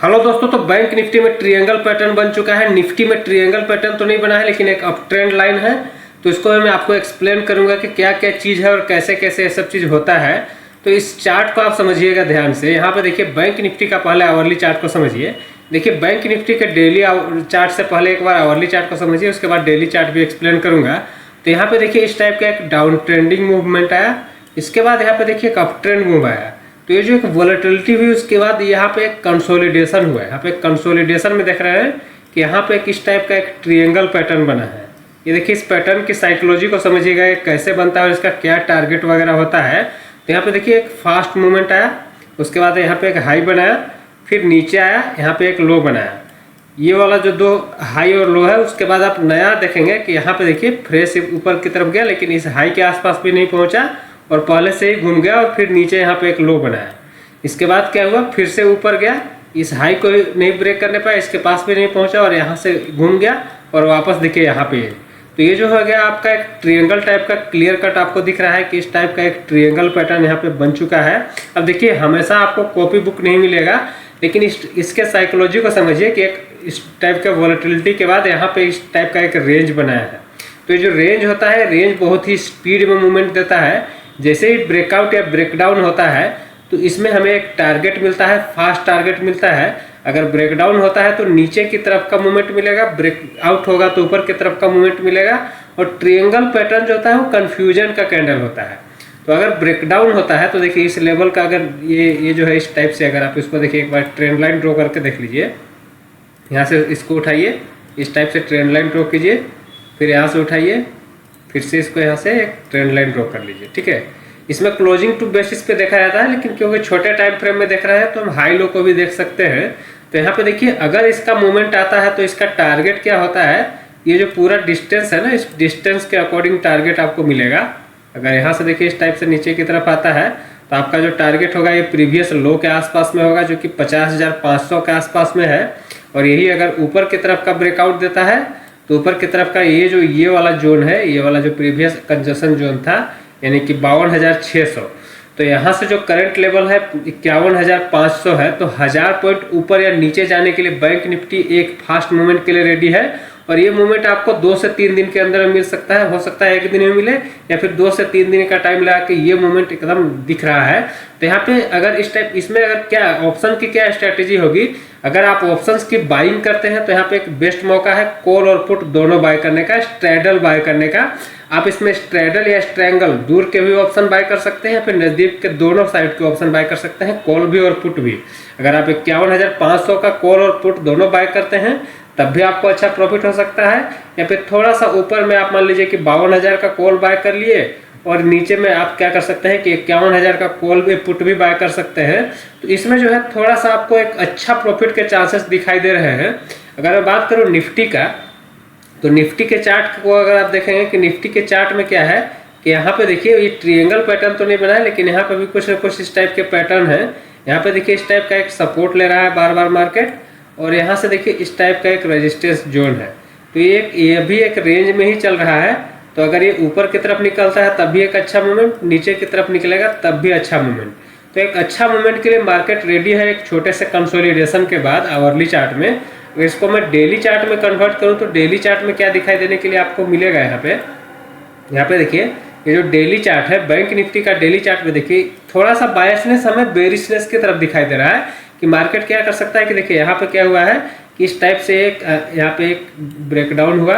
Hello दोस्तों, तो bank Nifty में ट्रायंगल पैटर्न बन चुका है। निफ्टी में ट्रायंगल पैटर्न तो नहीं बना है, लेकिन एक अप ट्रेंड लाइन है। तो इसको मैं आपको एक्सप्लेन करूंगा कि क्या क्या चीज़ है और कैसे कैसे ये सब चीज़ होता है। तो इस चार्ट को आप समझिएगा ध्यान से। यहाँ पे देखिए बैंक निफ्टी का पहले आवरली चार्ट को समझिए। देखिए बैंक निफ्टी के डेली चार्ट से पहले एक बार आवरली चार्ट को समझिए, उसके बाद डेली चार्ट भी एक्सप्लेन करूंगा। तो यहाँ पे देखिए इस टाइप का एक डाउन ट्रेंडिंग मूवमेंट आया, इसके बाद यहाँ पे देखिए एक अप ट्रेंड मूव आया। तो ये जो एक वोलेटिलिटी हुई, उसके बाद यहाँ पे एक कंसोलिडेशन हुआ है। यहाँ पे कंसोलिडेशन में देख रहे हैं कि यहाँ पे इस टाइप का एक ट्रायंगल पैटर्न बना है। ये देखिए इस पैटर्न की साइकोलॉजी को समझिएगा, कैसे बनता है और इसका क्या टारगेट वगैरह होता है। तो यहाँ पे देखिए एक फास्ट मूवमेंट आया, उसके बाद यहाँ पे एक हाई बनाया, फिर नीचे आया, यहाँ पे एक लो बनाया। ये वाला जो दो हाई और लो है, उसके बाद आप नया देखेंगे कि यहाँ पे देखिए फ्रेश ऊपर की तरफ गया, लेकिन इस हाई के आसपास भी नहीं पहुंचा और पहले से ही घूम गया और फिर नीचे यहाँ पे एक लो बनाया। इसके बाद क्या हुआ, फिर से ऊपर गया, इस हाई को नहीं ब्रेक करने पाया, इसके पास भी नहीं पहुंचा और यहाँ से घूम गया और वापस देखिए यहाँ पे। तो ये जो हो गया आपका एक ट्रायंगल टाइप का, क्लियर कट आपको दिख रहा है कि इस टाइप का एक ट्रायंगल पैटर्न यहाँ पे बन चुका है। अब देखिए हमेशा आपको कॉपी बुक नहीं मिलेगा, लेकिन इसके साइकोलॉजी को समझिए कि एक इस टाइप का वोलेटिलिटी के बाद यहाँ पे इस टाइप का एक रेंज बनाया है। तो ये जो रेंज होता है, रेंज बहुत ही स्पीड में मूवमेंट देता है। जैसे ही ब्रेकआउट या ब्रेकडाउन होता है तो इसमें हमें एक टारगेट मिलता है, फास्ट टारगेट मिलता है। अगर ब्रेकडाउन होता है तो नीचे की तरफ का मूवमेंट मिलेगा, ब्रेकआउट होगा तो ऊपर की तरफ का मूवमेंट मिलेगा। और ट्रायंगल पैटर्न जो होता है वो कंफ्यूजन का कैंडल होता है। तो अगर ब्रेकडाउन होता है तो देखिए इस लेवल का, अगर ये जो है इस टाइप से, अगर आप इसको देखिए एक बार ट्रेंड लाइन ड्रॉ करके देख लीजिए। यहाँ से इसको उठाइए, इस टाइप से ट्रेंड लाइन ड्रॉ कीजिए, फिर यहाँ से उठाइए, फिर से इसको यहाँ से एक ट्रेंड लाइन ड्रॉ कर लीजिए। ठीक है, इसमें क्लोजिंग टू बेसिस पे देखा जाता है, लेकिन क्योंकि छोटे टाइम फ्रेम में देख रहे हैं तो हम हाई लो को भी देख सकते हैं। तो यहाँ पे देखिए अगर इसका मूवमेंट आता है तो इसका टारगेट क्या होता है, ये जो पूरा डिस्टेंस है ना, इस डिस्टेंस के अकॉर्डिंग टारगेट आपको मिलेगा। अगर यहाँ से देखिए इस टाइप से नीचे की तरफ आता है तो आपका जो टारगेट होगा ये प्रीवियस लो के आसपास में होगा, जो कि 50,500 के आसपास में है। और यही अगर ऊपर की तरफ का ब्रेकआउट देता है तो ऊपर की तरफ का ये वाला जोन है, ये वाला जो प्रीवियस कंजक्शन जोन था, यानी कि 52,600। तो यहाँ से जो करंट लेवल है 51,500 है। तो 1000 पॉइंट ऊपर या नीचे जाने के लिए बैंक निफ्टी एक फास्ट मूवमेंट के लिए रेडी है। और ये मूवमेंट आपको 2 से 3 दिन के अंदर मिल सकता है, हो सकता है एक दिन में मिले या फिर 2 से 3 दिन का टाइम लगा के ये मूवमेंट एकदम दिख रहा है। तो यहाँ पे अगर इस टाइप, इसमें अगर क्या ऑप्शन की क्या स्ट्रेटेजी होगी, अगर आप ऑप्शंस की बाइंग करते हैं तो यहाँ पे एक बेस्ट मौका है कॉल और पुट दोनों बाय करने का, स्ट्रैडल बाय करने का। आप इसमें स्ट्रैडल या स्ट्रैंगल दूर के भी ऑप्शन बाय कर सकते हैं, फिर नजदीक के दोनों साइड के ऑप्शन बाय कर सकते हैं, कॉल भी और पुट भी। अगर आप 51,500 का कॉल और पुट दोनों बाय करते हैं तब भी आपको अच्छा प्रॉफिट हो सकता है। या फिर थोड़ा सा ऊपर में आप मान लीजिए कि 52,000 का कॉल बाय कर लिए और नीचे में आप क्या कर सकते हैं कि 51,000 का कॉल भी पुट भी बाय कर सकते हैं। तो इसमें जो है थोड़ा सा आपको एक अच्छा प्रॉफिट के चांसेस दिखाई दे रहे हैं। अगर मैं बात करूँ निफ्टी का, तो निफ्टी के चार्ट को अगर आप देखेंगे कि निफ्टी के चार्ट में क्या है कि यहाँ पे देखिए ये ट्रायंगल पैटर्न तो नहीं बना है, लेकिन यहाँ पे भी कुछ न कुछ इस टाइप के पैटर्न है। यहाँ पे देखिए इस टाइप का एक सपोर्ट ले रहा है बार बार मार्केट, और यहाँ से देखिए इस टाइप का एक रेजिस्टेंस जोन है। तो ये भी एक रेंज में ही चल रहा है। तो अगर ये ऊपर की तरफ निकलता है तब भी एक अच्छा मूवमेंट, नीचे की तरफ निकलेगा तब भी अच्छा मूवमेंट। तो एक अच्छा मूवमेंट के लिए मार्केट रेडी है एक छोटे से कंसोलिडेशन के बाद आवरली चार्ट में। इसको मैं डेली चार्ट में कन्वर्ट करूं तो डेली चार्ट में क्या दिखाई देने के लिए आपको मिलेगा, यहाँ पे देखिए ये जो डेली चार्ट है बैंक निफ्टी का, डेली चार्ट में देखिए थोड़ा सा बायसनेस हमें बेरिशनेस की तरफ दिखाई दे रहा है कि मार्केट क्या कर सकता है। कि देखिए यहाँ पे क्या हुआ है कि इस टाइप से एक यहाँ पे एक ब्रेकडाउन हुआ,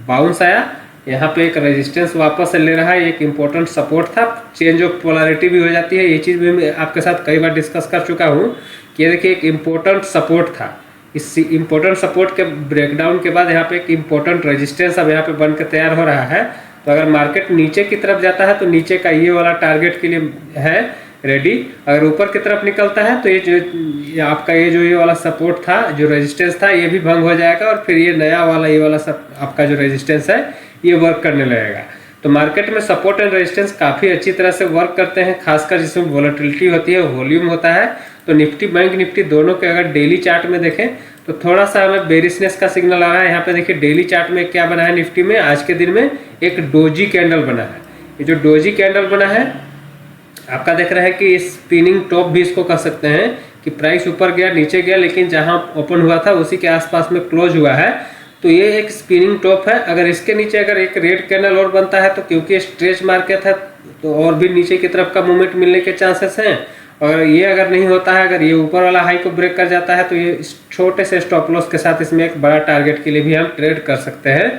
बाउंस आया, यहाँ पे एक रेजिस्टेंस वापस से ले रहा है, एक इंपॉर्टेंट सपोर्ट था, चेंज ऑफ पोलैरिटी भी हो जाती है। ये चीज़ भी मैं आपके साथ कई बार डिस्कस कर चुका हूँ कि ये देखिए एक इम्पोर्टेंट सपोर्ट था। इस इम्पोर्टेंट सपोर्ट के ब्रेकडाउन के बाद यहाँ पे एक इम्पोर्टेंट रेजिस्टेंस अब यहाँ पे बन के तैयार हो रहा है। तो अगर मार्केट नीचे की तरफ जाता है तो नीचे का ये वाला टारगेट के लिए है रेडी। अगर ऊपर की तरफ निकलता है तो ये आपका ये वाला सपोर्ट था, जो रेजिस्टेंस था, ये भी भंग हो जाएगा और फिर ये नया वाला ये वाला सब आपका जो रेजिस्टेंस है ये वर्क करने लगेगा। तो मार्केट में सपोर्ट एंड रेजिस्टेंस काफ़ी अच्छी तरह से वर्क करते हैं, खासकर जिसमें वोलेटिलिटी होती है, वॉल्यूम होता है। तो निफ्टी बैंक निफ्टी दोनों के अगर डेली चार्ट में देखें तो थोड़ा सा हमें बेरिशनेस का सिग्नल आ रहा है। यहाँ पे देखिए डेली चार्ट में क्या बना है, निफ्टी में आज के दिन में एक डोजी कैंडल बना है। ये जो डोजी कैंडल बना है आपका देख रहे हैं कि स्पिनिंग टॉप भी इसको कह सकते हैं कि प्राइस ऊपर गया नीचे गया, लेकिन जहां ओपन हुआ था उसी के आसपास में क्लोज हुआ है। तो ये एक स्पिनिंग टॉप है। अगर इसके नीचे अगर एक रेड कैंडल और बनता है तो क्योंकि स्ट्रेच मार्केट है तो और भी नीचे की तरफ का मूवमेंट मिलने के चांसेस हैं। और ये अगर नहीं होता है, अगर ये ऊपर वाला हाई को ब्रेक कर जाता है तो ये छोटे से स्टॉप लॉस के साथ इसमें एक बड़ा टारगेट के लिए भी हम ट्रेड कर सकते हैं।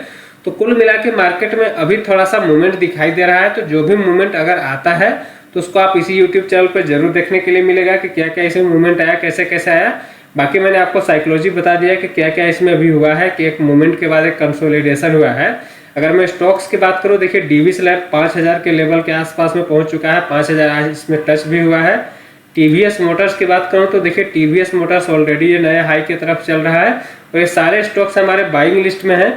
तो कुल मिला के मार्केट में अभी थोड़ा सा मूवमेंट दिखाई दे रहा है। तो जो भी मूवमेंट अगर आता है तो उसको आप इसी यूट्यूब चैनल पर जरूर देखने के लिए मिलेगा कि क्या क्या इसमें मूवमेंट आया, कैसे कैसे आया। बाकी मैंने आपको साइकोलॉजी बता दिया कि क्या क्या इसमें अभी हुआ है, कि एक मूवमेंट के बाद एक कंसोलिडेशन हुआ है। अगर मैं स्टॉक्स की बात करूं, देखिए डीवीएस लैब 5000 के लेवल के आसपास में पहुंच चुका है, 5000 आज इसमें टच भी हुआ है। टीवीएस मोटर्स की बात करूं तो देखिए टीवीएस मोटर्स ऑलरेडी ये नए हाई की तरफ चल रहा है और ये सारे स्टॉक्स हमारे बाइंग लिस्ट में है।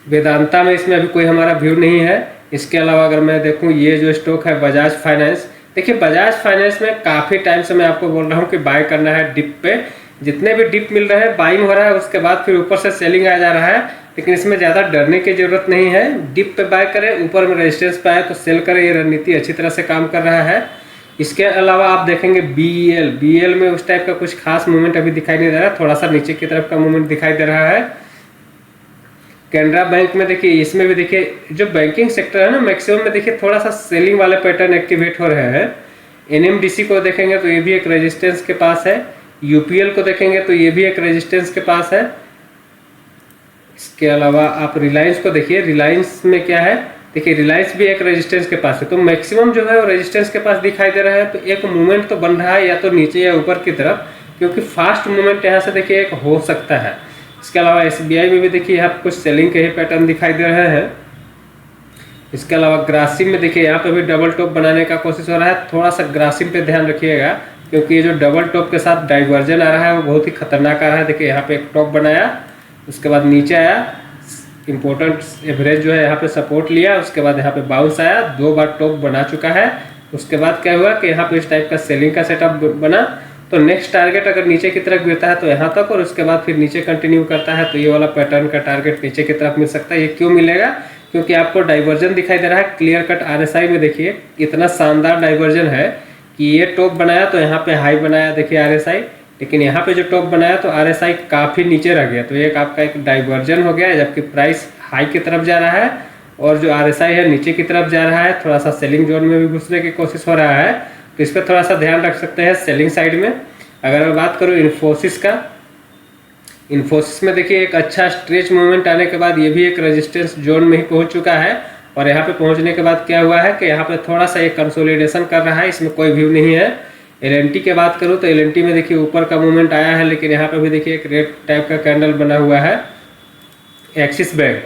वेदांता में इसमें अभी कोई हमारा व्यू नहीं है। इसके अलावा अगर मैं देखूं, ये जो स्टॉक है बजाज फाइनेंस, देखिए बजाज फाइनेंस में काफ़ी टाइम से मैं आपको बोल रहा हूं कि बाय करना है डिप पे। जितने भी डिप मिल रहे हैं बाइंग हो रहा है, उसके बाद फिर ऊपर से सेलिंग आ जा रहा है। लेकिन इसमें ज़्यादा डरने की जरूरत नहीं है। डिप पे बाय करें, ऊपर में रेजिस्टेंस पे आए तो सेल करें, ये रणनीति अच्छी तरह से काम कर रहा है। इसके अलावा आप देखेंगे बीईएल में उस टाइप का कुछ खास मूवमेंट अभी दिखाई नहीं दे रहा, थोड़ा सा नीचे की तरफ का मूवमेंट दिखाई दे रहा है। कैनरा बैंक में देखिए, इसमें भी देखिए जो बैंकिंग सेक्टर है ना, मैक्सिमम में देखिए थोड़ा सा सेलिंग वाले पैटर्न एक्टिवेट हो रहे हैं। एनएमडीसी को देखेंगे तो ये भी एक रेजिस्टेंस के पास है। यूपीएल को देखेंगे तो ये भी एक रेजिस्टेंस के पास है। इसके अलावा आप रिलायंस को देखिए, रिलायंस में क्या है, देखिए रिलायंस भी एक रेजिस्टेंस के पास है। तो मैक्सिमम जो है वो रेजिस्टेंस के पास दिखाई दे रहा है। तो एक मूवमेंट तो बन रहा है या तो नीचे या ऊपर की तरफ, क्योंकि फास्ट मूवमेंट यहाँ से देखिए एक हो सकता है। इसके अलावा एसबीआई में भी देखिए यहाँ पर कुछ सेलिंग के ही पैटर्न दिखाई दे रहे हैं। इसके अलावा ग्रासिम में देखिए यहाँ पे भी डबल टॉप बनाने का कोशिश हो रहा है। थोड़ा सा ग्रासिम पे ध्यान रखिएगा, क्योंकि ये जो डबल टॉप के साथ डाइवर्जन आ रहा है वो बहुत ही खतरनाक आ रहा है। देखिए यहाँ पे एक टॉप बनाया, उसके बाद नीचे आया, इंपॉर्टेंट एवरेज जो है यहाँ पे सपोर्ट लिया, उसके बाद यहाँ पे बाउंस आया, 2 बार टॉप बना चुका है। उसके बाद क्या हुआ कि यहाँ पे इस टाइप का सेलिंग का सेटअप बना। तो नेक्स्ट टारगेट अगर नीचे की तरफ गिरता है तो यहाँ तक, और उसके बाद फिर नीचे कंटिन्यू करता है तो ये वाला पैटर्न का टारगेट नीचे की तरफ मिल सकता है। ये क्यों मिलेगा, क्योंकि आपको डाइवर्जन दिखाई दे रहा है। क्लियर कट आरएसआई में देखिए इतना शानदार डाइवर्जन है कि ये टॉप बनाया तो यहाँ पे हाई बनाया, देखिए आरएसआई, लेकिन यहाँ पे जो टॉप बनाया तो आरएसआई काफ़ी नीचे रह गया। तो एक आपका एक डाइवर्जन हो गया है, जबकि प्राइस हाई की तरफ जा रहा है और जो आरएसआई है नीचे की तरफ जा रहा है। थोड़ा सा सेलिंग जोन में भी घुसने की कोशिश हो रहा है, तो इस पर थोड़ा सा ध्यान रख सकते हैं सेलिंग साइड में। अगर मैं बात करूँ इन्फोसिस का, इन्फोसिस में देखिए एक अच्छा स्ट्रेच मूवमेंट आने के बाद ये भी एक रेजिस्टेंस जोन में ही पहुंच चुका है। और यहाँ पे पहुंचने के बाद क्या हुआ है कि यहाँ पे थोड़ा सा एक कंसोलिडेशन कर रहा है, इसमें कोई व्यू नहीं है। एलएनटी की बात करूँ तो एलएनटी में देखिए ऊपर का मूवमेंट आया है, लेकिन यहाँ पे भी देखिए एक रेड टाइप का कैंडल बना हुआ है। एक्सिस बैंक,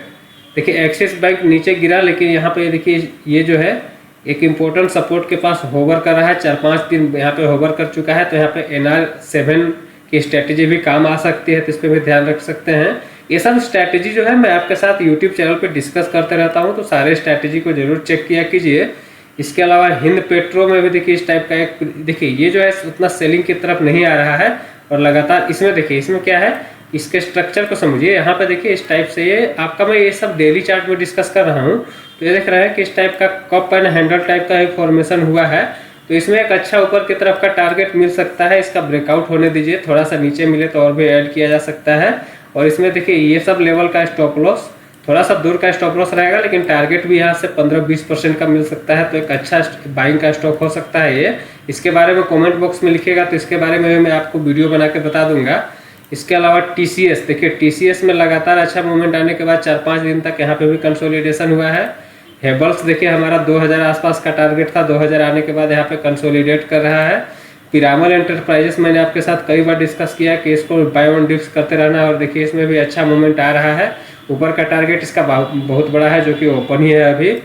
देखिए एक्सिस बैंक नीचे गिरा, लेकिन यहाँ पे देखिए ये जो है एक इम्पोर्टेंट सपोर्ट के पास होवर कर रहा है, 4-5 दिन यहाँ पे होवर कर चुका है। तो यहाँ पे NR7 की स्ट्रैटेजी भी काम आ सकती है, तो इस पर भी ध्यान रख सकते हैं। ये सब स्ट्रैटेजी जो है मैं आपके साथ यूट्यूब चैनल पे डिस्कस करते रहता हूँ, तो सारे स्ट्रैटेजी को जरूर चेक किया कीजिए। इसके अलावा हिंद पेट्रो में भी देखिए इस टाइप का एक, देखिए ये जो है उतना सेलिंग की तरफ नहीं आ रहा है और लगातार इसमें देखिए इसमें क्या है, इसके स्ट्रक्चर को समझिए। यहाँ पे देखिए इस टाइप से ये आपका, मैं ये सब डेली चार्ट में डिस्कस कर रहा हूँ, तो ये देख रहे हैं कि इस टाइप का कप एंड हैंडल टाइप का एक फॉर्मेशन हुआ है। तो इसमें एक अच्छा ऊपर की तरफ का टारगेट मिल सकता है। इसका ब्रेकआउट होने दीजिए, थोड़ा सा नीचे मिले तो और भी ऐड किया जा सकता है। और इसमें देखिए ये सब लेवल का स्टॉप लॉस, थोड़ा सा दूर का स्टॉप लॉस रहेगा, लेकिन टारगेट भी यहाँ से 15-20% का मिल सकता है। तो एक अच्छा बाइंग का स्टॉक हो सकता है ये। इसके बारे में कमेंट बॉक्स में लिखिएगा, तो इसके बारे में मैं आपको वीडियो बना के बता दूंगा। इसके अलावा टीसीएस, देखिए टीसीएस में लगातार अच्छा मूवमेंट आने के बाद 4-5 दिन तक यहाँ पे भी कंसोलिडेशन हुआ है। हेबल्स देखिए हमारा 2000 आसपास का टारगेट था, 2000 आने के बाद यहाँ पे कंसोलिडेट कर रहा है। पिरामल एंटरप्राइजेस मैंने आपके साथ कई बार डिस्कस किया कि इसको बाय ऑन डिप्स करते रहना है, और देखिए इसमें भी अच्छा मूवमेंट आ रहा है। ऊपर का टारगेट इसका बहुत बड़ा है, जो कि ओपन ही है अभी।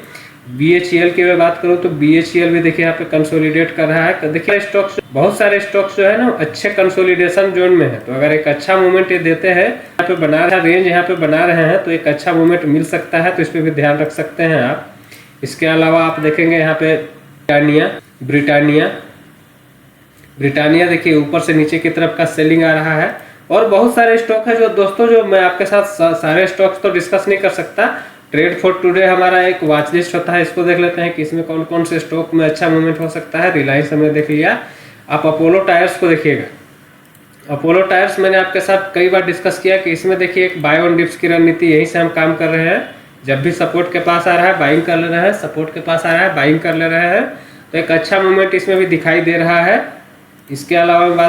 BHEL की मैं बात करूं तो BHEL भी देखिए यहाँ पे कंसोलिडेट कर रहा है। देखिए स्टॉक्स, बहुत सारे स्टॉक्स जो है ना अच्छे कंसोलिडेशन जोन में है। तो अगर एक अच्छा मूवमेंट ये देते हैं, यहाँ पे बना रहा रेंज यहाँ पे बना रहे हैं, तो एक अच्छा मूवमेंट मिल सकता है। तो इस पर भी ध्यान रख सकते हैं आप। इसके अलावा आप देखेंगे यहाँ पे ब्रिटानिया देखिए ऊपर से नीचे की तरफ का सेलिंग आ रहा है। और बहुत सारे स्टॉक है जो दोस्तों, जो मैं आपके साथ सारे स्टॉक्स तो डिस्कस नहीं कर सकता। ट्रेड फॉर टुडे हमारा एक वॉच लिस्ट होता है, इसको देख लेते हैं कि इसमें कौन कौन से स्टॉक में अच्छा मूवमेंट हो सकता है। रिलायंस हमने देख लिया। आप अपोलो टायर्स को देखिएगा। अपोलो टायर्स मैंने आपके साथ कई बार डिस्कस किया कि इसमें देखिए एक बाय ऑन डिप्स की रणनीति, यहीं से हम काम कर रहे हैं। जब भी सपोर्ट के पास आ रहा है बाइंग कर ले रहे हैं, सपोर्ट के पास आ रहा है बाइंग कर ले रहे हैं, तो एक अच्छा मूवमेंट इसमें भी दिखाई दे रहा है। इसके अलावा मैं बात